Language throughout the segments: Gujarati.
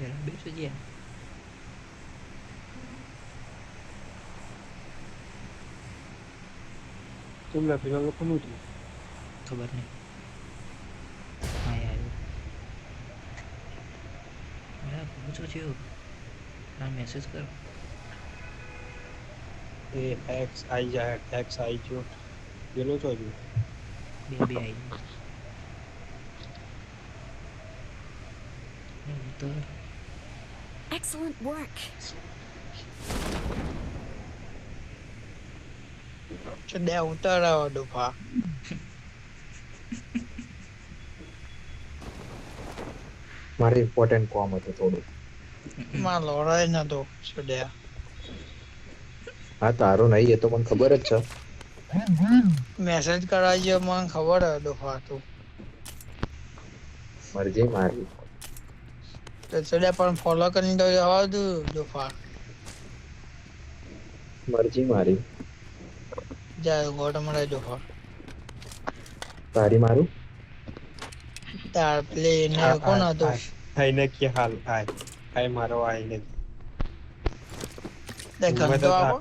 પેલા બેસી ગયા तुमला પેલા લોકો નું હતું ખબર નહીં હા યાર મેરા પૂછો છો ના મેસેજ કર એ એક્સ આઈ જાય એક્સ આઈ જો પેલો છો હજુ બે બે આવી જાય તો Excellent work. ચડે ઉતારાવો ડોફા મારે ઇમ્પોર્ટન્ટ કોમ હતું થોડું. માં લોરાય નતો ચડે હા તારો નહીં એ તો મને ખબર જ છે. મેસેજ કરાવજો મને ખબર હે ડોફા તું મરજી મારી. તો ચડે પણ ફોલો કરીને તો જવા દઉં ડોફા મરજી મારી. જાય ગોટ મળે ડોફા તારી મારું. તાર પ્લે ને કોણ હતું આઈને કે હાલ આય આય મારો આઈને તે ઘંટો આપો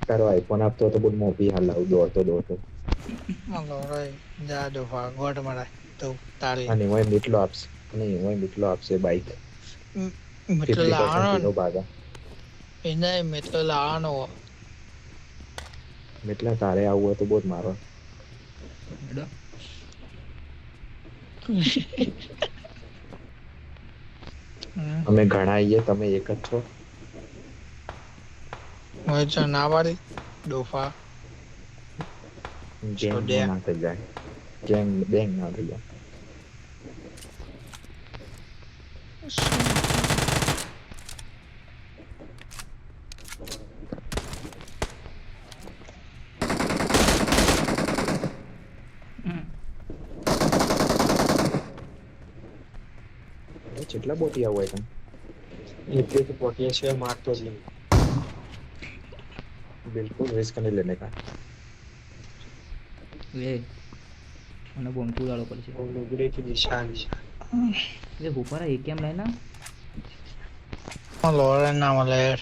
તારો આઈફોન આપતો તો બહુ મોટી હાલ આવું દોડતો દોડતો. માં લોરાય જા ડોફા ગોટ મળે તો તારી અને હું એટલો આપશે નહીં હું એટલો આપશે બાઈક મિત્રો 50% લાવવાનો એનો ભાગા એને મિત્રો લાવવાનો એટલે તારે આવું હોય તો બહુ જ મારો. હેડો અમે ઘણા આવીએ તમે એક જ છો. હવે ચો ના પાડી ડોફા ગેંગ છોડ્યા. ના થઈ જાય ગેંગ બેંગ ના થઈ જાય. કેટલા બોટી આવું હોય તમે એટલે તો પોટીએ છે મારતો જ નહીં બિલકુલ રિસ્ક નહીં લેને કા. એ મને બોમ્બ ઉડાડો પડશે નુગડે की निशान એ ઉપર એ કેમ લઈને માં લોરાય ના મળે યાર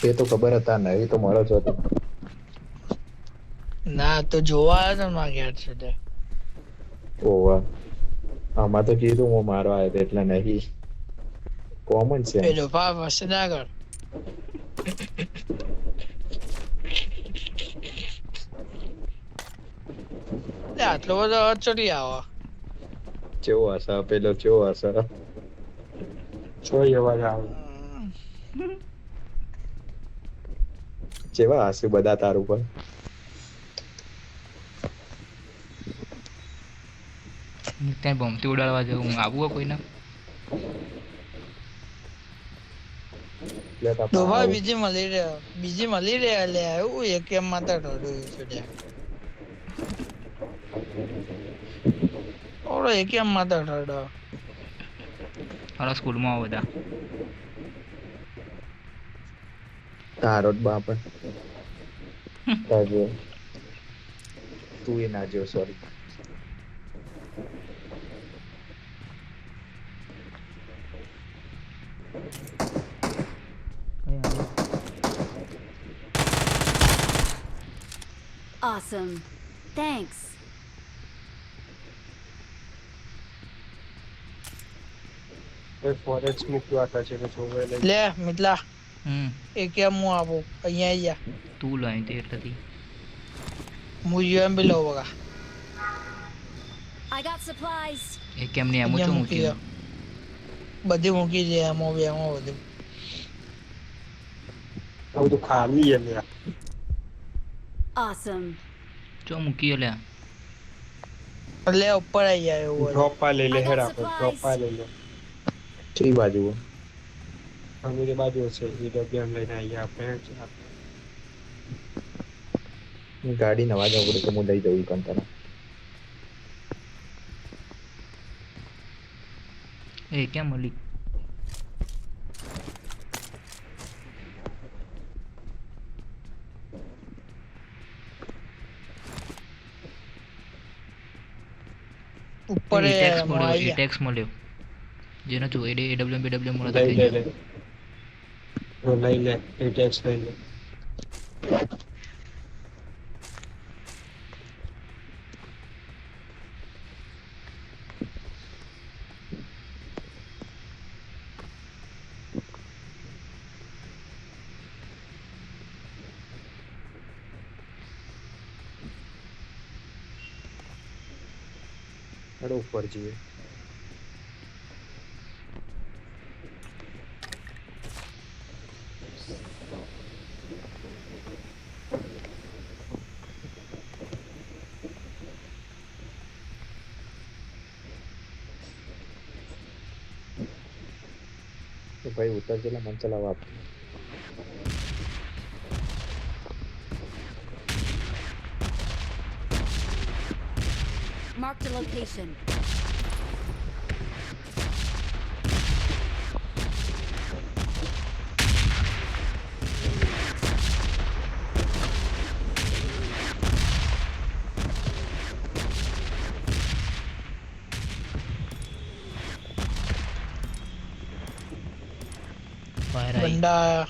એ તો ખબર હતા નહીં તો મળો છો તો ના તો જોવા આવ્યો તો માં ઘેર છે તે ઓવા આમાં તો કીધું હું મારો આવ્યો તો એટલે નહીં કોમન છે એ ડોફા પાસે ના કર લે આટલો બધો અવાજ ચડી આવો કેવો હશે પેલો કેવો હશે જોઈ અવાજ આવે જેવા હશે બધા તાર ઉપર ત્યાં બોમ્બથી ઉડાડવા જવું હું આવું હોય કોઈને એટલે તાર ડોફા પાવ. બીજી મળી રહ્યા લે એવું એક એમ માતા ઢોડું ચડ્યા ઓરો એક એમ માતા ઢોડો મારા સ્કૂલમાં આવો બધા તારો જ બાપ તાજો તું એ ના જો સોરી Awesome. Thanks. એ ફોરેક્સ મૂક્યો હતા છે કે જોવે લઈ લે મિતલા હમ એક એમ હું આપું અહીંયા આઈ જા તું લાવી તે એટલેથી હું યુએમ બી લઉં બગા I got supplies. એ કેમ નહીં એમ અહીંયા ઓછું મૂકી મૂક્યું દો બધી મૂકી દે એમાં બી એમાં બધું આ બધું ખાલી એમ યાર Awesome. ચો મૂકી લ્યા એટલે ઉપર આઈ જાય એવું હોય ડ્રોપ પા લઈ લે I got હેડ આપણે supplies. ડ્રોપ પા લઈ લે કઈ બાજુ અમીરી બાજુ છે એ ડબ્બી એમ લઈને આવીએ આપણે ગાડી નવા જવું પડે તો હું લઈ જવું કંટાળા એ કેમ મળી ઉપર ટેક્સ એમાં મળ્યો આઈ એ જા ટેક્સ મળ્યો જેનો તું AWM BWM મળે તો લઈ લે કહેજે. લે તો લઈ લે એટેક્સ લઈ લે હેડો ઉપર જઈએ. તો ભાઈ ઉતર જેલા મન ચલાવવા આપ. Marked a location. બહાર આવી બંડા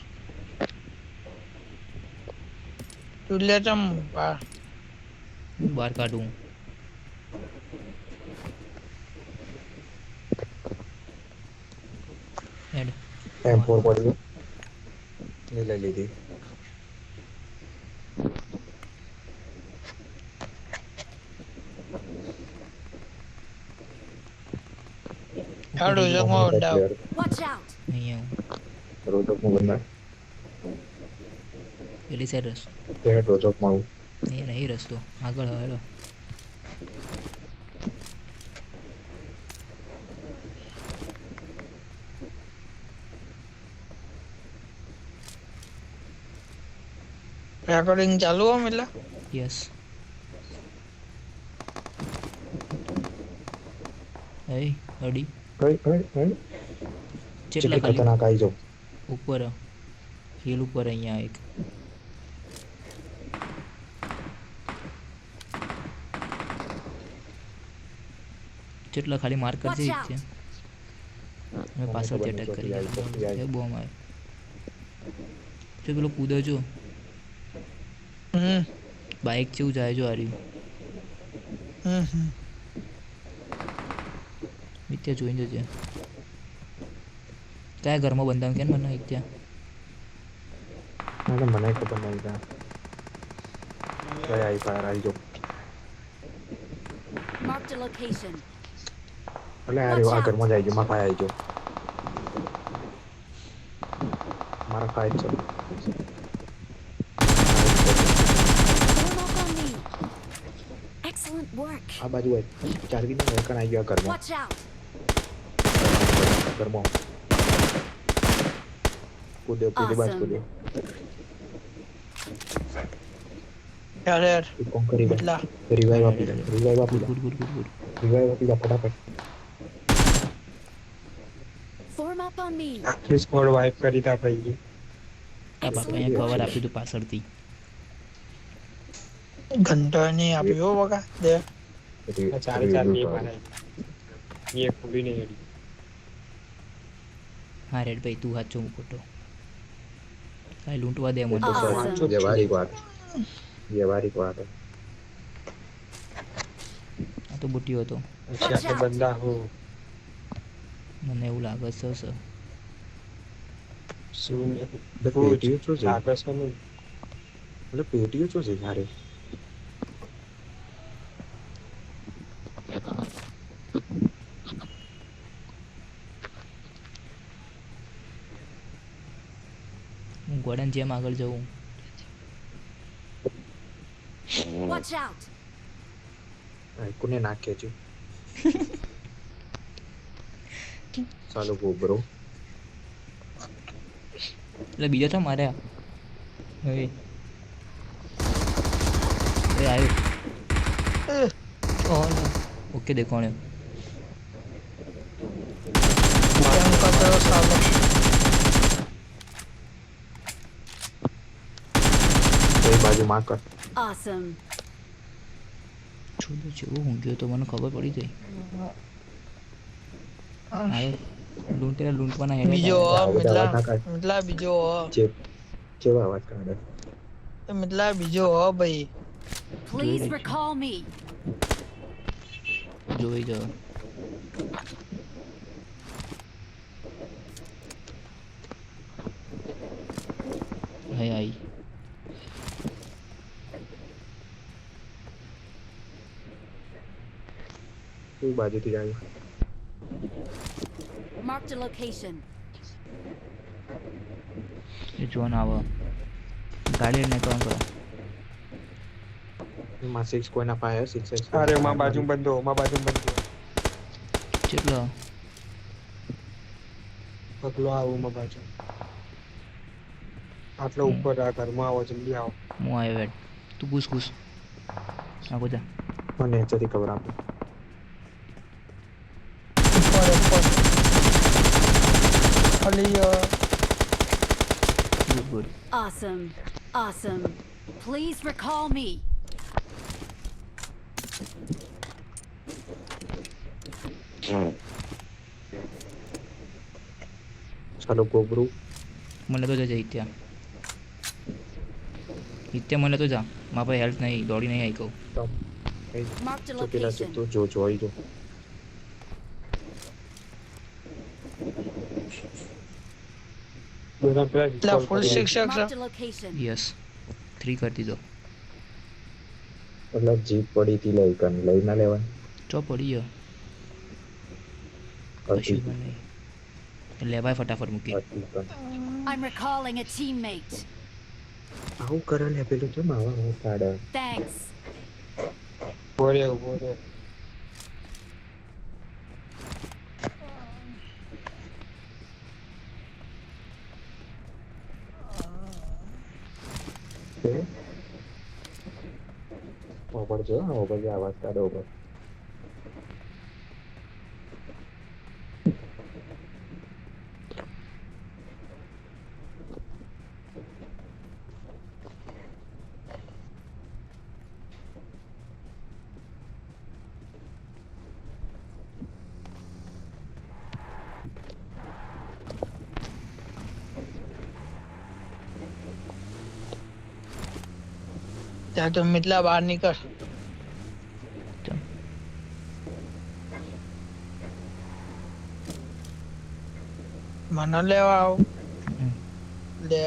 તું લે ચમ બહાર કાઢું. હેડ M4 પડ્યું એ લઈ લીધી. હેડો જમો બંડા Watch out! અહીંયા રોજકમાં બંધા પેલી સાઈડ રસ્તો તે રોજકમાં આવું. એ નહીં રસ્તો આગળ હેડો. રેકોર્ડિંગ ચાલુ હો મિલા યસ એ અડી કઈ કઈ કઈ જેટલા જેટલી ખાલી ખતરનાક આવી જાવ. ઉપર હિલ ઉપર અહીંયા એક જેટલા ખાલી માર્ક કરજે Watch છે. મેં મને પાછળથી ખબર અટેક નહીં કરી ચોથી આવી, ચોથી આવી. એ બોમ્બ આવે જો પેલો કૂદો જો બાઇક જેવું જાય જો હાર્યું મિત્યા જોઈને જજે. કયા ઘરમાં બંધાવ કેમ મને એક ત્યાં મને ખબર નહીં ત્યાં કઈ આવી ફાયર આવી જાવ. Marked a location. એટલે આ રહ્યો, આ ઘરમાં જાય છે. માં ફાય આવી જાવ. મારા ફાય છે. Form up on me. Excellent work. આ બાજુ હોય ચારવી ને એકણ આવી ગયો આ ઘરમાં. Watch out! ઘરમાં કૂદે પેલી બાજુ Awesome. કૂદે. યાર યાર એક કોણ કરી દે. એટલા રિવાઇવ આપી દે. રિવાઇવ આપી દે. Good good good good. Revive આપી દે ફટાફટ. Form up on me. આખી સ્કોડ વાઇપ કરી તા ભાઈ આ બાપા અહીંયા કવર આપ્યું હતું પાછળથી. ઘંટો નહીં આપ્યો હો બકા દે આ ચારે ચાર બે મારે એ ખુલી નહીં એડી હા રેડ ભાઈ તું સાચો હું ખોટો કાંઈ લૂંટવા દે મને તો સર Awesome. વ્યવહારિક વાત. વ્યવહારિક વાત. આ તો બુટ્ટીઓ હતો પછી આપણે બંદા હો મને એવું લાગે છે સર શું એટલે પેટીઓ શું છે? લાગે છે ને એટલે પેટીઓ શું છે યારે? હું ગોડાની જેમ આગળ જવું. Watch out! કોને નાખે છે? ચાલો ગો બ્રો. એટલે બીજો તો માર્યા હવે એ આવ્યો ઓકે દેખો ને કેમ કરતો સાલો કઈ બાજુ માં કર. Awesome. છું તો જેવું ઊંઘ્યો તો મને ખબર પડી જાય આવ્યો લૂંટેલા લૂંટવાના હેડે બીજો કાઢે. આવો બધા અવાજ ના કાઢ. મિતલા બીજો જેવા અવાજ કાઢે. મિતલા બીજો ભાઈ Please Good. recall me. જોઈ જાઓ. હાય આઈ. તું બાજુથી જાય. Marked a location. એ જોન આવો. ગાડી લઈને કામ કરો. માં 6 કોઈના પાસે 6 અરે માં બાજુ બંધો કેટલો પગલો આવું માં બાજુ આટલો ઉપર આ ઘરમાં આવો જલ્દી આવો હું આવ્યો વેટ. તું ઘૂસ ઘૂસ. આગો જા. મને એચથી ખબર આપો. ઉપર ખાલી good good. Awesome. Awesome. Please recall me. ચાલો ગોબરું. મને તો જજે ત્યાં. ઇત્યા મને તો જા. મારા પાસે હેલ્થ નહીં, દોડી નહીં આવી કહું. Marked a તો પેલા location. તો જોઈ જો. બધા પેલા એટલે ફૂલ શિક્ષક છે Marked a location. યસ 3 કરી દીધો. એટલે જીપ પડી હતી લઈ ના લેવાય. ચો પડી ગયો. કશું પણ નહીં. લેવાય ફટાફટ મૂકી. I'm recalling a teammate. આવું કરે ને પેલું કેમ આવા હું કાઢે. Thanks. બોરે ઓપર જો ઓપર જે અવાજ કાઢે ઓપર. ત્યાં તો મિતલા બહાર નીકળ ચાલ. મને લેવા આવ હમ. લે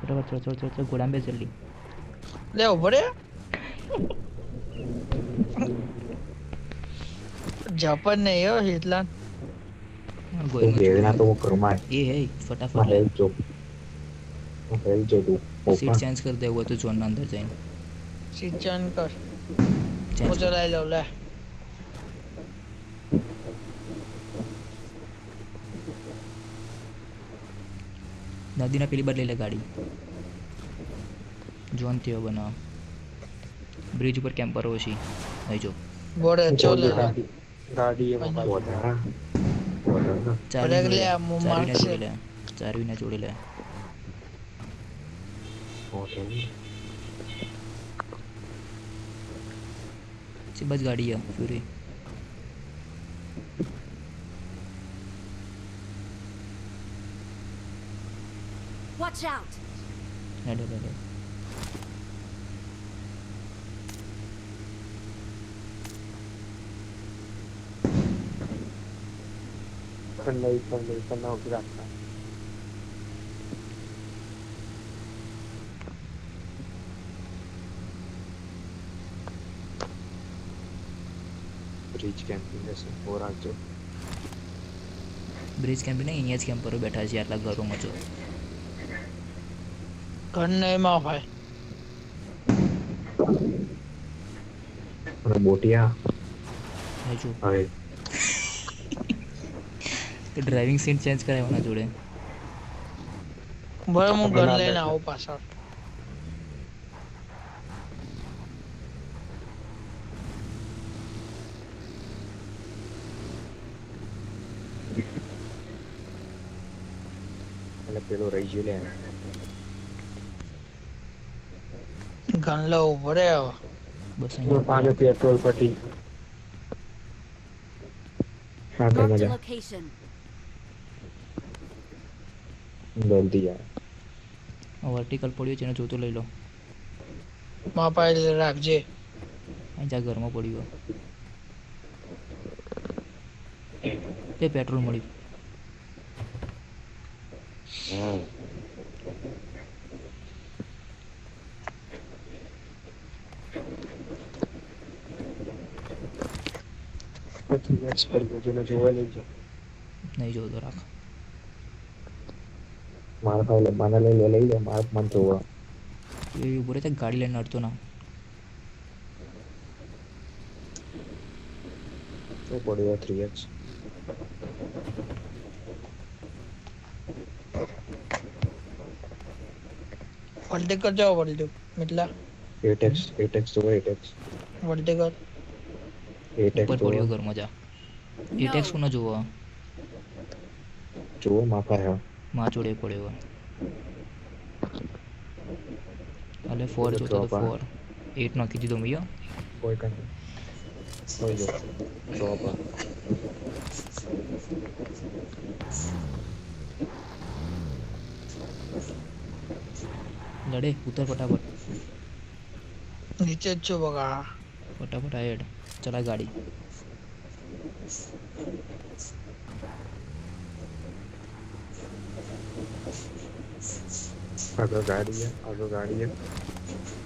ફટાફટ ચો ચો ચો ગોડામ બે જલ્દી. લે ઉભો રે જાપાન નહીં હો હિટલાન તું ઘેરના તો હું ઘરમાં એ હે ફટાફટ માં હેલ્પ જો. હેલ્પ જો તું. સીટ ચેન્જ કરી દેવું હોય તો ઝોનના અંદર જઈને સિંચન કર ચેન્જ હું ચલાવી લઉં લે નદીના પેલી બાદ લઈ લે ગાડી. ઝોન થયો બનાવ. બ્રિજ ઉપર કેમ્પર ઓછી અહીં જો. બોડે ચોલ ગાડી એમાં બાજુ વધારા. બ્રેક લે આ મુ ચારવીને મારશે જોડી લે. ચારવીને જોડી લે. છે બસ ગાડી છે ફ્યુરી. Watch out. હેડો હેડો. પણ ઉભી રાખતા બ્રિજ કેમ્પિંગ હશે ઓ રાખજો. બ્રિજ કેમ્પ નહીં, અહીંયા જ કેમ્પરો બેઠા છે આટલા ઘરોમાં જો. ઘર નહીં માં ભાઈ અને બોટિયા અહીં જો. હવે તો ડ્રાઇવિંગ સીટ ચેન્જ કરાવવાના જોડે. બરાબર હું ઘર લઈને આવું પાછળ એટલે પેલો રહી ગયો લે. ઘર લો ઉભો રે હવે બસ અહીંયા પાણી પેટ્રોલ પટી हाँ कर Marked a मजा location. जल्दी यार વર્ટિકલ પડ્યું છે એને જોતો લઈ લો. માપા એટલે રાખજે. અહીં જા ઘરમાં પડ્યું તે પેટ્રોલ મળ્યું. નહીં જોતો રાખ. મારા ભાઈ મને લઈ લે મારા મન જોવા એ ઉભો રહે છે ગાડી લઈને અડતો ના. તો પડ્યો 3x વોલ્ટેજ કર જાઓ વોલ્ટેજ મિટલા 8x જો 8x વોલ્ટેજ કર. 8x ઉપર પડ્યો ઘરમાં જા. એટેક્સ કોને જોવો જો માપા હે માં જોડે પડ્યો. અલે 4 જોતો તો 4 8 નાખી દીધો મૈયા. કોઈ કઈ કોઈ જો ચોપા લડે ઉતર ફટાફટ નીચે જ છો બગા. ફટાફટ હેડ ચલા ગાડી. આગળ ગાડી હે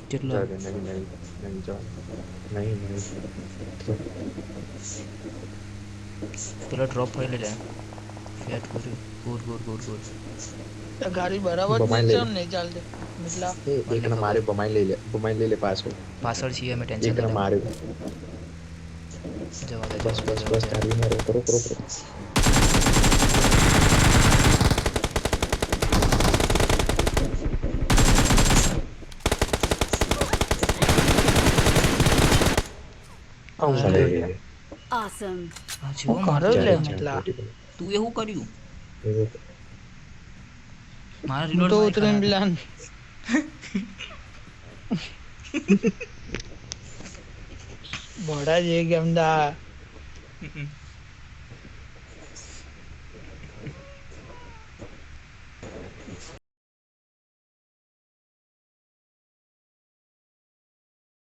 કેટલો जा दे नहीं जा नहीं પેલા ડ્રોપ થઈ લે ફેટ કરી ગુડ ગુડ ગુડ ગુડ. આ ગાડી બરાબર બમાઈ નીચે લઈ. નહીં ચાલતી મિટલા. एक ने मारे बमाई ले ले पास પાછળ છીએ અમે ટેન્શન एक ने मारे જવા દે बस बस बस गाड़ी में करो अरे Awesome. હા જીવો હું મારે કરે લે ચાલ, મિટલા. તું એવું કર્યું ये મારા હું તો reload ઉતરીને પ્લાન. બડા જે ગેમ દા.